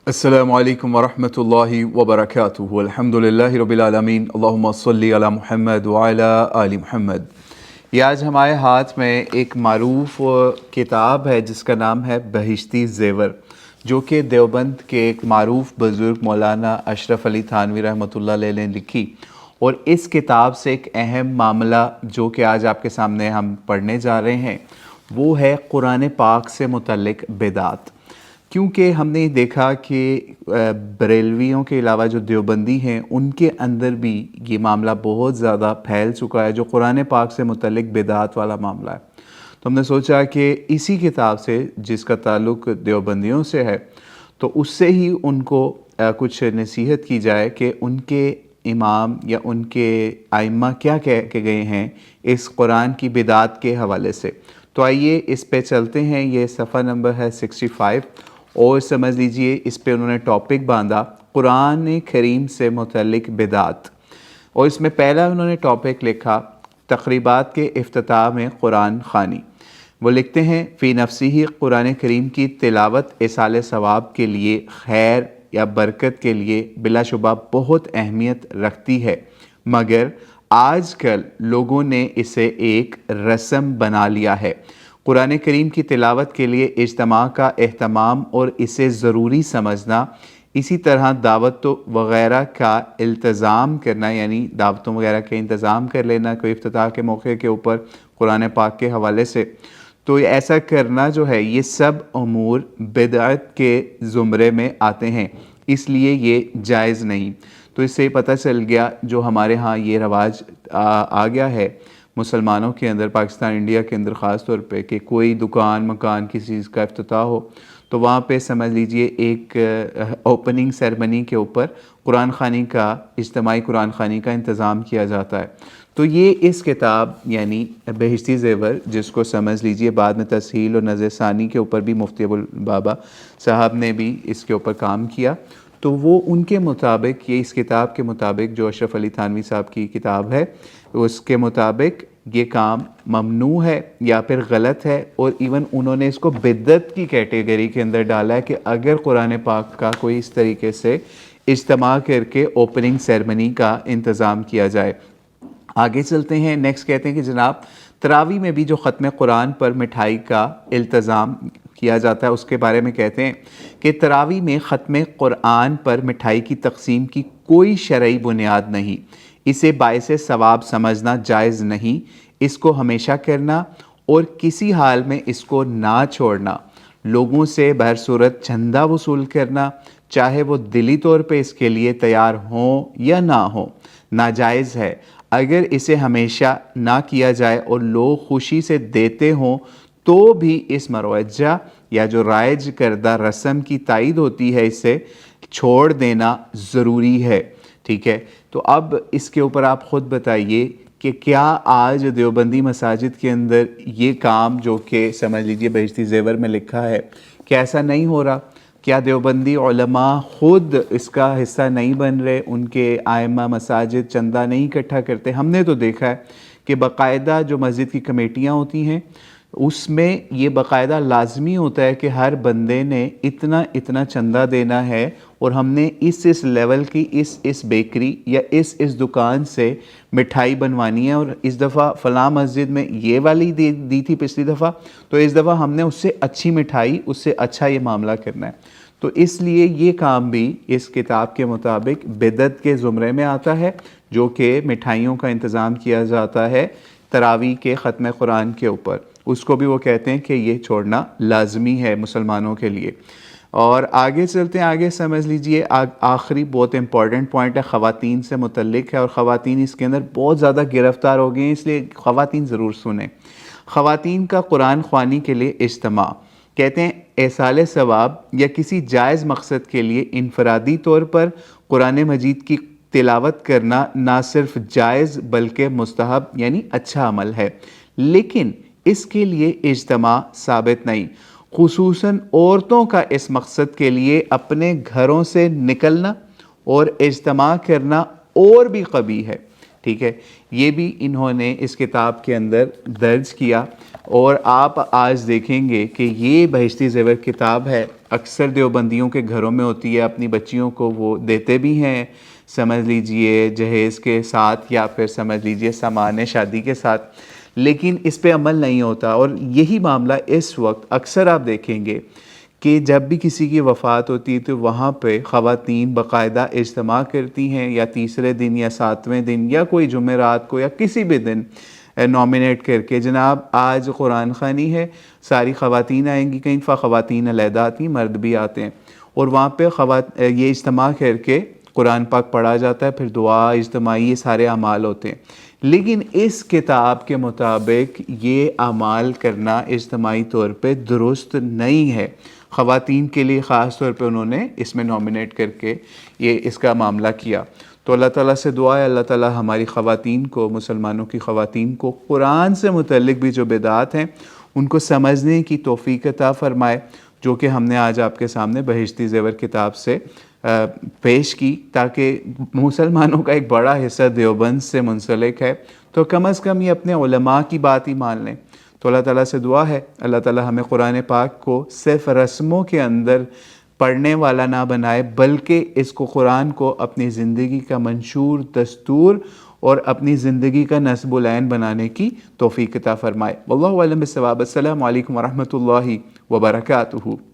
السلام علیکم ورحمۃ اللہ وبرکاتہ الحمدللہ رب العالمین اللہم صلی علی محمد وعلی آل محمد۔ یہ آج ہمارے ہاتھ میں ایک معروف کتاب ہے جس کا نام ہے بہشتی زیور، جو کہ دیوبند کے ایک معروف بزرگ مولانا اشرف علی تھانوی رحمۃ اللہ علیہ نے لکھی، اور اس کتاب سے ایک اہم معاملہ جو کہ آج آپ کے سامنے ہم پڑھنے جا رہے ہیں وہ ہے قرآن پاک سے متعلق بدعات۔ کیونکہ ہم نے دیکھا کہ بریلویوں کے علاوہ جو دیوبندی ہیں ان کے اندر بھی یہ معاملہ بہت زیادہ پھیل چکا ہے، جو قرآن پاک سے متعلق بدعات والا معاملہ ہے۔ تو ہم نے سوچا کہ اسی کتاب سے، جس کا تعلق دیوبندیوں سے ہے، تو اس سے ہی ان کو کچھ نصیحت کی جائے کہ ان کے امام یا ان کے ائمہ کیا کہہ کے گئے ہیں اس قرآن کی بدعات کے حوالے سے۔ تو آئیے اس پہ چلتے ہیں۔ یہ صفحہ نمبر ہے 65، اور سمجھ لیجئے اس پہ انہوں نے ٹاپک باندھا قرآن کریم سے متعلق بدعات، اور اس میں پہلا انہوں نے ٹاپک لکھا تقریبات کے افتتاح میں قرآن خوانی۔ وہ لکھتے ہیں فی نفسی قرآن کریم کی تلاوت ایصال ثواب کے لیے، خیر یا برکت کے لیے بلا شبہ بہت اہمیت رکھتی ہے، مگر آج کل لوگوں نے اسے ایک رسم بنا لیا ہے۔ قرآن کریم کی تلاوت کے لیے اجتماع کا اہتمام اور اسے ضروری سمجھنا، اسی طرح دعوتوں وغیرہ کا التزام کرنا، یعنی دعوتوں وغیرہ کا انتظام کر لینا کوئی افتتاح کے موقع کے اوپر قرآن پاک کے حوالے سے، تو ایسا کرنا جو ہے یہ سب امور بدعت کے زمرے میں آتے ہیں، اس لیے یہ جائز نہیں۔ تو اس سے پتہ چل گیا جو ہمارے ہاں یہ رواج آ گیا ہے مسلمانوں کے اندر، پاکستان انڈیا کے اندر خاص طور پہ، کہ کوئی دکان مکان کسی چیز کا افتتاح ہو تو وہاں پہ سمجھ لیجئے ایک اوپننگ سیرمنی کے اوپر قرآن خوانی کا، اجتماعی قرآن خوانی کا انتظام کیا جاتا ہے۔ تو یہ اس کتاب یعنی بہشتی زیور، جس کو سمجھ لیجئے بعد میں تسہیل اور نظر ثانی کے اوپر بھی مفتی ابو البابا صاحب نے بھی اس کے اوپر کام کیا، تو وہ ان کے مطابق، یہ اس کتاب کے مطابق جو اشرف علی تھانوی صاحب کی کتاب ہے اس کے مطابق یہ کام ممنوع ہے یا پھر غلط ہے، اور ایون انہوں نے اس کو بدعت کی کیٹیگری کے اندر ڈالا ہے کہ اگر قرآن پاک کا کوئی اس طریقے سے اجتماع کر کے اوپننگ سیرمنی کا انتظام کیا جائے۔ آگے چلتے ہیں، نیکسٹ کہتے ہیں کہ جناب تراویح میں بھی جو ختم قرآن پر مٹھائی کا التزام کیا جاتا ہے اس کے بارے میں کہتے ہیں کہ تراویح میں ختم قرآن پر مٹھائی کی تقسیم کی کوئی شرعی بنیاد نہیں، اسے باعث ثواب سمجھنا جائز نہیں، اس کو ہمیشہ کرنا اور کسی حال میں اس کو نہ چھوڑنا، لوگوں سے بہرصورت چندہ وصول کرنا، چاہے وہ دلی طور پہ اس کے لیے تیار ہوں یا نہ ہوں، ناجائز ہے۔ اگر اسے ہمیشہ نہ کیا جائے اور لوگ خوشی سے دیتے ہوں تو بھی اس مروجہ یا جو رائج کردہ رسم کی تائید ہوتی ہے اسے چھوڑ دینا ضروری ہے۔ ٹھیک ہے، تو اب اس کے اوپر آپ خود بتائیے کہ کیا آج دیوبندی مساجد کے اندر یہ کام جو کہ سمجھ لیجئے بہشتی زیور میں لکھا ہے، کیا ایسا نہیں ہو رہا؟ کیا دیوبندی علماء خود اس کا حصہ نہیں بن رہے؟ ان کے ائمہ مساجد چندہ نہیں اکٹھا کرتے؟ ہم نے تو دیکھا ہے کہ باقاعدہ جو مسجد کی کمیٹیاں ہوتی ہیں اس میں یہ باقاعدہ لازمی ہوتا ہے کہ ہر بندے نے اتنا اتنا چندہ دینا ہے، اور ہم نے اس لیول کی اس بیکری یا اس دکان سے مٹھائی بنوانی ہے، اور اس دفعہ فلاں مسجد میں یہ والی دی تھی پچھلی دفعہ، تو اس دفعہ ہم نے اس سے اچھی مٹھائی، اس سے اچھا یہ معاملہ کرنا ہے۔ تو اس لیے یہ کام بھی اس کتاب کے مطابق بدعت کے زمرے میں آتا ہے، جو کہ مٹھائیوں کا انتظام کیا جاتا ہے تراویح کے ختم قرآن کے اوپر، اس کو بھی وہ کہتے ہیں کہ یہ چھوڑنا لازمی ہے مسلمانوں کے لیے۔ اور آگے چلتے ہیں، آگے سمجھ لیجئے آخری بہت امپورٹنٹ پوائنٹ ہے، خواتین سے متعلق ہے، اور خواتین اس کے اندر بہت زیادہ گرفتار ہو گئی ہیں، اس لیے خواتین ضرور سنیں۔ خواتین کا قرآن خوانی کے لیے اجتماع، کہتے ہیں ایصال ثواب یا کسی جائز مقصد کے لیے انفرادی طور پر قرآن مجید کی تلاوت کرنا نہ صرف جائز بلکہ مستحب یعنی اچھا عمل ہے، لیکن اس کے لیے اجتماع ثابت نہیں۔ خصوصاً عورتوں کا اس مقصد کے لیے اپنے گھروں سے نکلنا اور اجتماع کرنا اور بھی قبیح ہے۔ ٹھیک ہے، یہ بھی انہوں نے اس کتاب کے اندر درج کیا، اور آپ آج دیکھیں گے کہ یہ بہشتی زیور کتاب ہے، اکثر دیوبندیوں کے گھروں میں ہوتی ہے، اپنی بچیوں کو وہ دیتے بھی ہیں، سمجھ لیجئے جہیز کے ساتھ یا پھر سمجھ لیجئے سامان شادی کے ساتھ، لیکن اس پہ عمل نہیں ہوتا۔ اور یہی معاملہ اس وقت اکثر آپ دیکھیں گے کہ جب بھی کسی کی وفات ہوتی ہے تو وہاں پہ خواتین باقاعدہ اجتماع کرتی ہیں، یا تیسرے دن یا ساتویں دن یا کوئی جمعرات کو یا کسی بھی دن نامنیٹ کر کے، جناب آج قرآن خوانی ہے، ساری خواتین آئیں گی، کئی خواتین علیحدہ آتی ہیں، مرد بھی آتے ہیں، اور وہاں پہ یہ اجتماع کر کے قرآن پاک پڑھا جاتا ہے، پھر دعا اجتماعی، یہ سارے اعمال ہوتے ہیں۔ لیکن اس کتاب کے مطابق یہ اعمال کرنا اجتماعی طور پہ درست نہیں ہے۔ خواتین کے لیے خاص طور پہ انہوں نے اس میں نامنیٹ کر کے یہ اس کا معاملہ کیا۔ تو اللہ تعالیٰ سے دعا ہے اللہ تعالیٰ ہماری خواتین کو، مسلمانوں کی خواتین کو قرآن سے متعلق بھی جو بدعات ہیں ان کو سمجھنے کی توفیق عطا فرمائے، جو کہ ہم نے آج آپ کے سامنے بہشتی زیور کتاب سے پیش کی، تاکہ مسلمانوں کا ایک بڑا حصہ دیوبند سے منسلک ہے تو کم از کم یہ اپنے علماء کی بات ہی مان لیں۔ تو اللہ تعالیٰ سے دعا ہے اللہ تعالیٰ ہمیں قرآن پاک کو صرف رسموں کے اندر پڑھنے والا نہ بنائے، بلکہ اس کو قرآن کو اپنی زندگی کا منشور، دستور اور اپنی زندگی کا نصب العین بنانے کی توفیق عطا فرمائے۔ واللہ اعلم بالصواب۔ السلام علیکم ورحمۃ اللہ وبرکاتہ۔